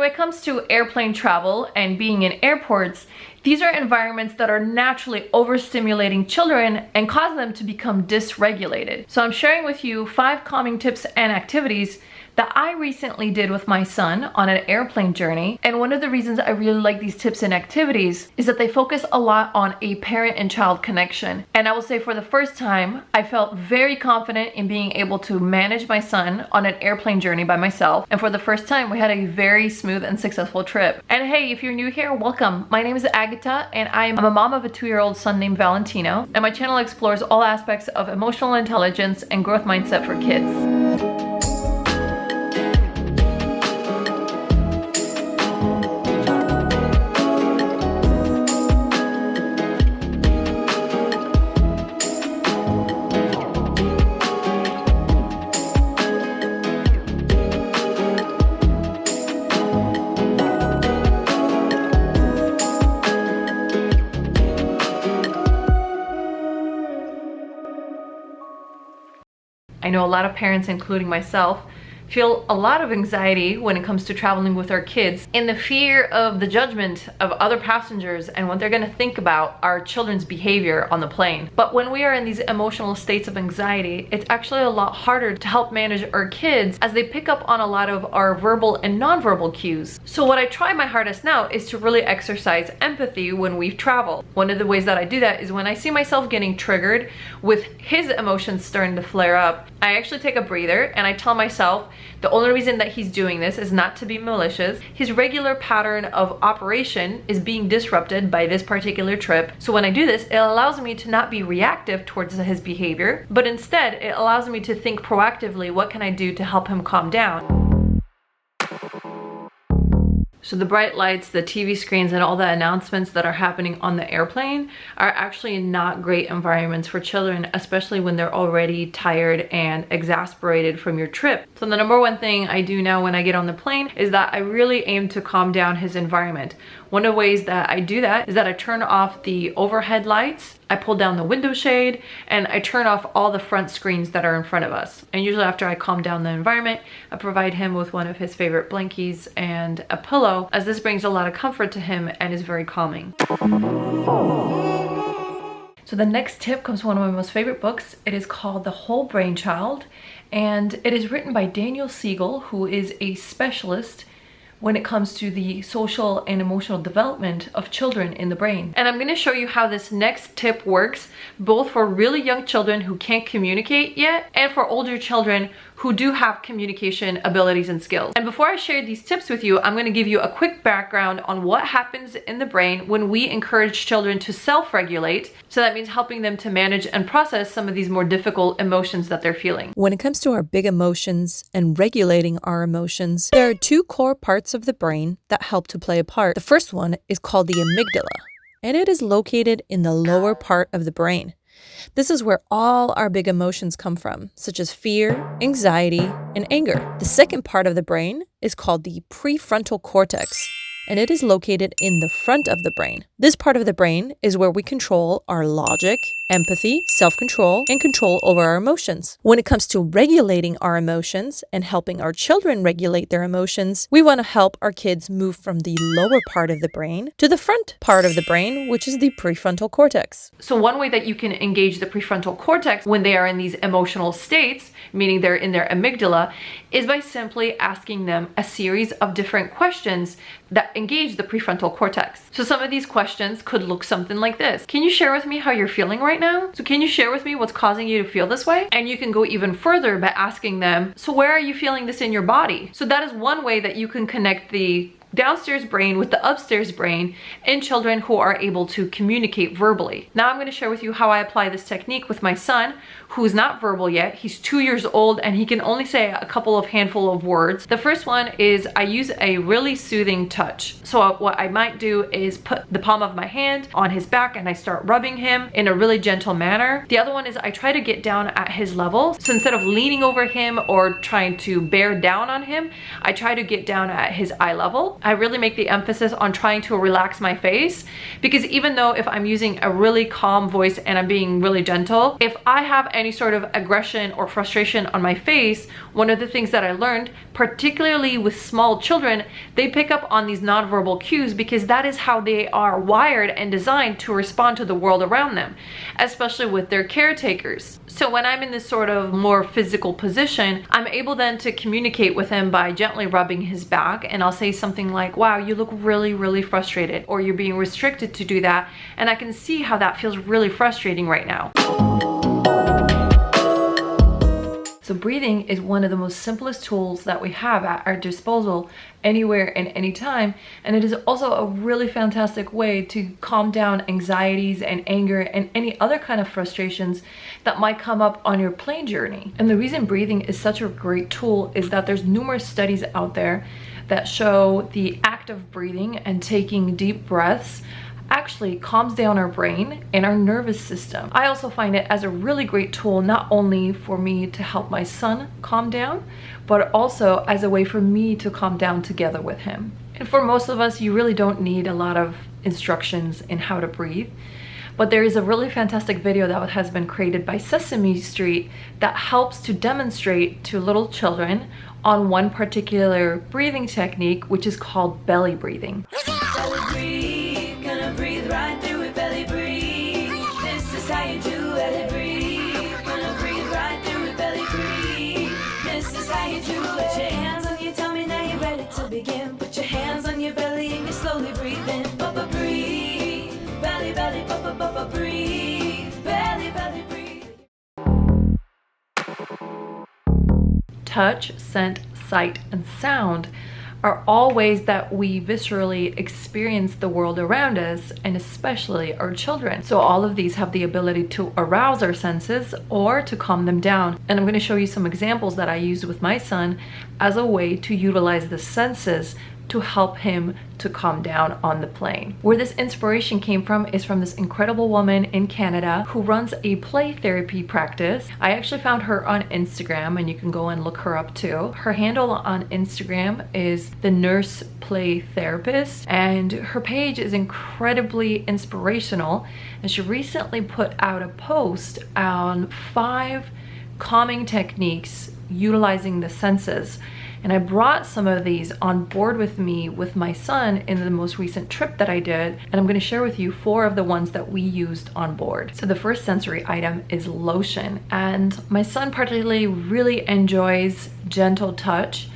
when it comes to airplane travel and being in airports, these are environments that are naturally overstimulating children and cause them to become dysregulated. So I'm sharing with you 5 calming tips and activities that I recently did with my son on an airplane journey. And one of the reasons I really like these tips and activities is that they focus a lot on a parent and child connection. And I will say for the first time, I felt very confident in being able to manage my son on an airplane journey by myself. And for the first time, we had a very smooth and successful trip. And hey, if you're new here, welcome. My name is Agatha, and I'm a mom of a 2-year-old son named Valentino. And my channel explores all aspects of emotional intelligence and growth mindset for kids. I know a lot of parents, including myself, feel a lot of anxiety when it comes to traveling with our kids in the fear of the judgment of other passengers and what they're going to think about our children's behavior on the plane. But when we are in these emotional states of anxiety, it's actually a lot harder to help manage our kids as they pick up on a lot of our verbal and nonverbal cues. So what I try my hardest now is to really exercise empathy when we travel. One of the ways that I do that is when I see myself getting triggered with his emotions starting to flare up, I actually take a breather and I tell myself the only reason that he's doing this is not to be malicious. His regular pattern of operation is being disrupted by this particular trip. So when I do this, it allows me to not be reactive towards his behavior, but instead it allows me to think proactively, what can I do to help him calm down? So the bright lights, the TV screens, and all the announcements that are happening on the airplane are actually not great environments for children, especially when they're already tired and exasperated from your trip. So the number one thing I do now when I get on the plane is that I really aim to calm down his environment. One of the ways that I do that is that I turn off the overhead lights, I pull down the window shade, and I turn off all the front screens that are in front of us. And usually after I calm down the environment, I provide him with one of his favorite blankies and a pillow, as this brings a lot of comfort to him and is very calming. So the next tip comes from one of my most favorite books. It is called The Whole Brain Child, and it is written by Daniel Siegel, who is a specialist when it comes to the social and emotional development of children in the brain. And I'm going to show you how this next tip works, both for really young children who can't communicate yet and for older children who do have communication abilities and skills. And before I share these tips with you, I'm going to give you a quick background on what happens in the brain when we encourage children to self-regulate. So that means helping them to manage and process some of these more difficult emotions that they're feeling. When it comes to our big emotions and regulating our emotions, there are 2 core parts of the brain that help to play a part. The first one is called the amygdala, and it is located in the lower part of the brain. This is where all our big emotions come from, such as fear, anxiety, and anger. The second part of the brain is called the prefrontal cortex, and it is located in the front of the brain. This part of the brain is where we control our logic, empathy, self-control, and control over our emotions. When it comes to regulating our emotions and helping our children regulate their emotions, we want to help our kids move from the lower part of the brain to the front part of the brain, which is the prefrontal cortex. So one way that you can engage the prefrontal cortex when they are in these emotional states, meaning they're in their amygdala, is by simply asking them a series of different questions that engage the prefrontal cortex. So some of these questions could look something like this. Can you share with me how you're feeling right now? So can you share with me what's causing you to feel this way? And you can go even further by asking them, so where are you feeling this in your body? So that is one way that you can connect the downstairs brain with the upstairs brain in children who are able to communicate verbally. Now I'm going to share with you how I apply this technique with my son, who's not verbal yet. He's 2 years old and he can only say a couple of handful of words. The first one is I use a really soothing touch. So what I might do is put the palm of my hand on his back and I start rubbing him in a really gentle manner. The other one is I try to get down at his level. So instead of leaning over him or trying to bear down on him, I try to get down at his eye level. I really make the emphasis on trying to relax my face, because even though if I'm using a really calm voice and I'm being really gentle, if I have any sort of aggression or frustration on my face, one of the things that I learned, particularly with small children, they pick up on these nonverbal cues because that is how they are wired and designed to respond to the world around them, especially with their caretakers. So when I'm in this sort of more physical position, I'm able then to communicate with him by gently rubbing his back, and I'll say something like, wow, you look really, really frustrated, or you're being restricted to do that, and I can see how that feels really frustrating right now. So breathing is one of the most simplest tools that we have at our disposal anywhere and anytime. And it is also a really fantastic way to calm down anxieties and anger and any other kind of frustrations that might come up on your plane journey. And the reason breathing is such a great tool is that there's numerous studies out there that show the act of breathing and taking deep breaths actually calms down our brain and our nervous system. I also find it as a really great tool, not only for me to help my son calm down, but also as a way for me to calm down together with him. And for most of us, you really don't need a lot of instructions in how to breathe. But there is a really fantastic video that has been created by Sesame Street that helps to demonstrate to little children on one particular breathing technique, which is called belly breathing. Belly breathe, gonna breathe right through it, belly breathe. This is how you do belly breathe. Gonna breathe right through it, belly breathe. This is how you do it. Put your hands on your tummy, now you're ready to begin. Put your hands on your belly and you slowly breathe in. Bubba breathe, belly, belly, bubba, bubba breathe. Belly, belly, breathe. Touch, scent, sight, and sound are all ways that we viscerally experience the world around us, and especially our children. So all of these have the ability to arouse our senses or to calm them down. And I'm going to show you some examples that I used with my son as a way to utilize the senses to help him to calm down on the plane. Where this inspiration came from is from this incredible woman in Canada who runs a play therapy practice. I actually found her on Instagram, and you can go and look her up too. Her handle on Instagram is the Nurse Play Therapist, and her page is incredibly inspirational. And she recently put out a post on 5 calming techniques utilizing the senses. And I brought some of these on board with me with my son in the most recent trip that I did. And I'm going to share with you 4 of the ones that we used on board. So the first sensory item is lotion. And my son particularly really enjoys gentle touch.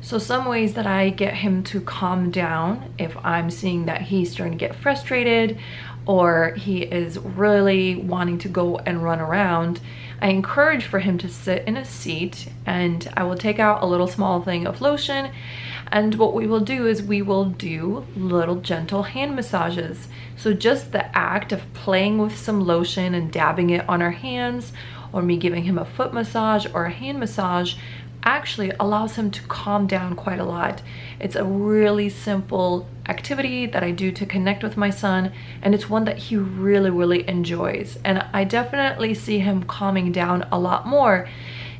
So some ways that I get him to calm down if I'm seeing that he's starting to get frustrated or he is really wanting to go and run around, I encourage for him to sit in a seat, and I will take out a little small thing of lotion, and what we will do is we will do little gentle hand massages. So just the act of playing with some lotion and dabbing it on our hands, or me giving him a foot massage or a hand massage, actually allows him to calm down quite a lot. It's a really simple activity that I do to connect with my son, and it's one that he really, really enjoys. And I definitely see him calming down a lot more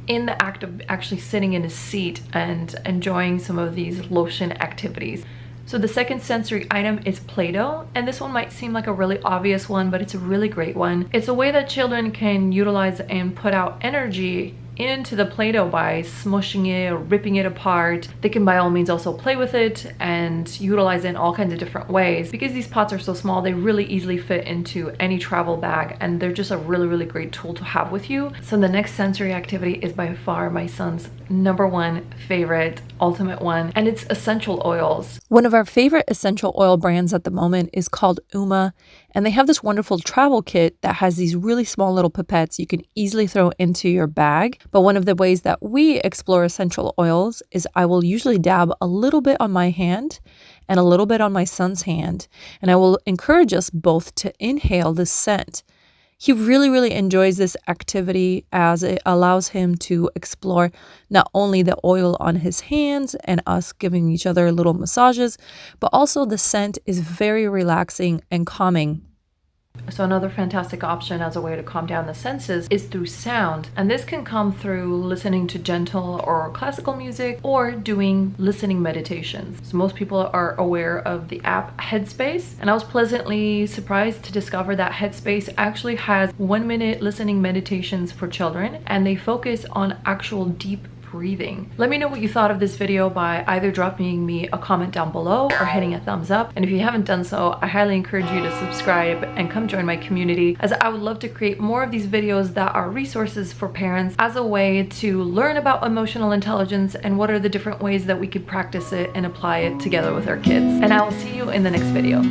in the act of actually sitting in his seat and enjoying some of these lotion activities. So the second sensory item is Play-Doh, and this one might seem like a really obvious one, but it's a really great one. It's a way that children can utilize and put out energy into the Play-Doh by smushing it or ripping it apart. They can by all means also play with it and utilize it in all kinds of different ways. Because these pots are so small, they really easily fit into any travel bag, and they're just a really, really great tool to have with you. So the next sensory activity is by far my son's #1 favorite, ultimate one, and it's essential oils. One of our favorite essential oil brands at the moment is called Uma, and they have this wonderful travel kit that has these really small little pipettes you can easily throw into your bag. But one of the ways that we explore essential oils is I will usually dab a little bit on my hand and a little bit on my son's hand, and I will encourage us both to inhale this scent. He really, really enjoys this activity as it allows him to explore not only the oil on his hands and us giving each other little massages, but also the scent is very relaxing and calming. So another fantastic option as a way to calm down the senses is through sound. And this can come through listening to gentle or classical music or doing listening meditations. So most people are aware of the app Headspace, and I was pleasantly surprised to discover that Headspace actually has 1-minute listening meditations for children, and they focus on actual deep breathing. Let me know what you thought of this video by either dropping me a comment down below or hitting a thumbs up. And if you haven't done so, I highly encourage you to subscribe and come join my community, as I would love to create more of these videos that are resources for parents as a way to learn about emotional intelligence and what are the different ways that we could practice it and apply it together with our kids. And I will see you in the next video.